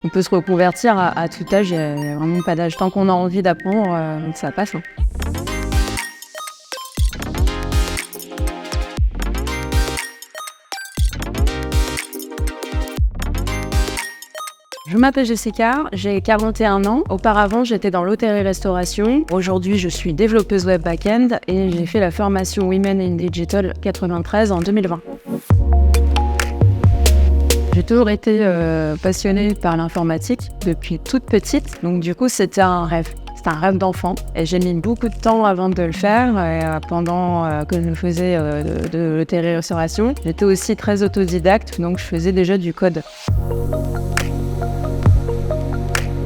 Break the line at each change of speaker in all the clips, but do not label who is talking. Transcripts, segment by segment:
On peut se reconvertir à tout âge, il n'y a vraiment pas d'âge. Tant qu'on a envie d'apprendre, ça passe. Je m'appelle Jessica, j'ai 41 ans. Auparavant, j'étais dans l'hôtellerie-restauration. Aujourd'hui, je suis développeuse web back-end et j'ai fait la formation Women in Digital 93 en 2020. J'ai toujours été passionnée par l'informatique depuis toute petite, donc du coup c'était un rêve. C'était un rêve d'enfant et j'ai mis beaucoup de temps avant de le faire. Et, pendant que je faisais de l'hôtellerie-restauration, j'étais aussi très autodidacte, donc je faisais déjà du code.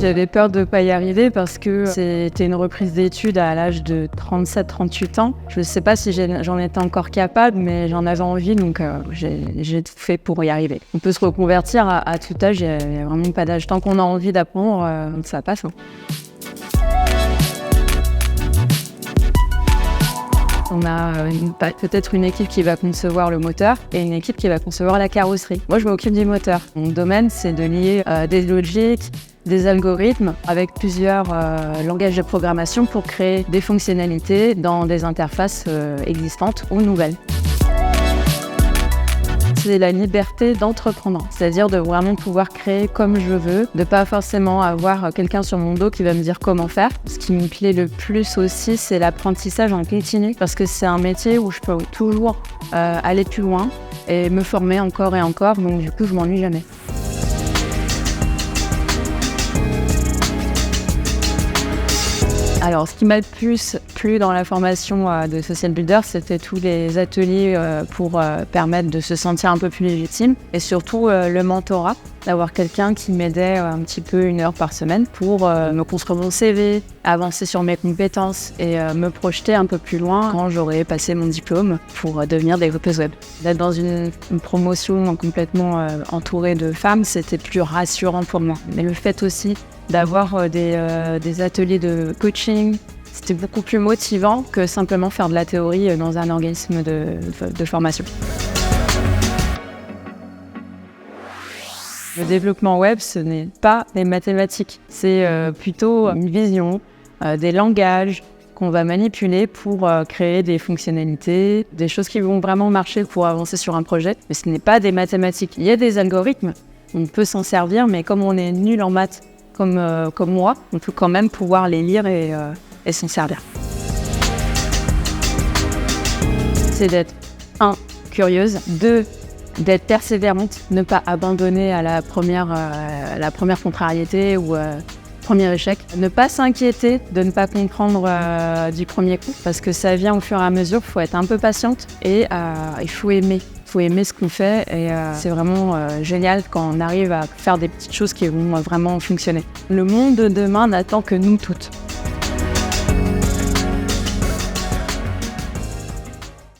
J'avais peur de ne pas y arriver parce que c'était une reprise d'études à l'âge de 37-38 ans. Je ne sais pas si j'en étais encore capable, mais j'en avais envie, donc j'ai tout fait pour y arriver. On peut se reconvertir à tout âge, il n'y a vraiment pas d'âge. Tant qu'on a envie d'apprendre, ça passe. On a peut-être une équipe qui va concevoir le moteur et une équipe qui va concevoir la carrosserie. Moi, je m'occupe du moteur. Mon domaine, c'est de lier des logiques, des algorithmes avec plusieurs langages de programmation pour créer des fonctionnalités dans des interfaces existantes ou nouvelles. C'est la liberté d'entreprendre, c'est-à-dire de vraiment pouvoir créer comme je veux, de pas forcément avoir quelqu'un sur mon dos qui va me dire comment faire. Ce qui me plaît le plus aussi, c'est l'apprentissage en continu, parce que c'est un métier où je peux toujours aller plus loin et me former encore et encore, donc du coup je m'ennuie jamais. Alors, ce qui m'a le plus plu dans la formation de Social Builder, c'était tous les ateliers pour permettre de se sentir un peu plus légitime et surtout le mentorat, d'avoir quelqu'un qui m'aidait un petit peu 1 heure par semaine pour me construire mon CV, avancer sur mes compétences et me projeter un peu plus loin quand j'aurai passé mon diplôme pour devenir développeuse web. D'être dans une promotion complètement entourée de femmes, c'était plus rassurant pour moi. Mais le fait aussi d'avoir des ateliers de coaching, c'était beaucoup plus motivant que simplement faire de la théorie dans un organisme de formation. Le développement web, ce n'est pas des mathématiques, c'est plutôt une vision, des langages qu'on va manipuler pour créer des fonctionnalités, des choses qui vont vraiment marcher pour avancer sur un projet. Mais ce n'est pas des mathématiques. Il y a des algorithmes, on peut s'en servir, mais comme on est nul en maths, comme moi, on peut quand même pouvoir les lire et s'en servir. C'est d'être 1. Curieuse, 2. D'être persévérante, ne pas abandonner à la première contrariété ou premier échec. Ne pas s'inquiéter de ne pas comprendre du premier coup, parce que ça vient au fur et à mesure, il faut être un peu patiente et il faut aimer. Il faut aimer ce qu'on fait et c'est vraiment génial quand on arrive à faire des petites choses qui vont vraiment fonctionner. Le monde de demain n'attend que nous toutes.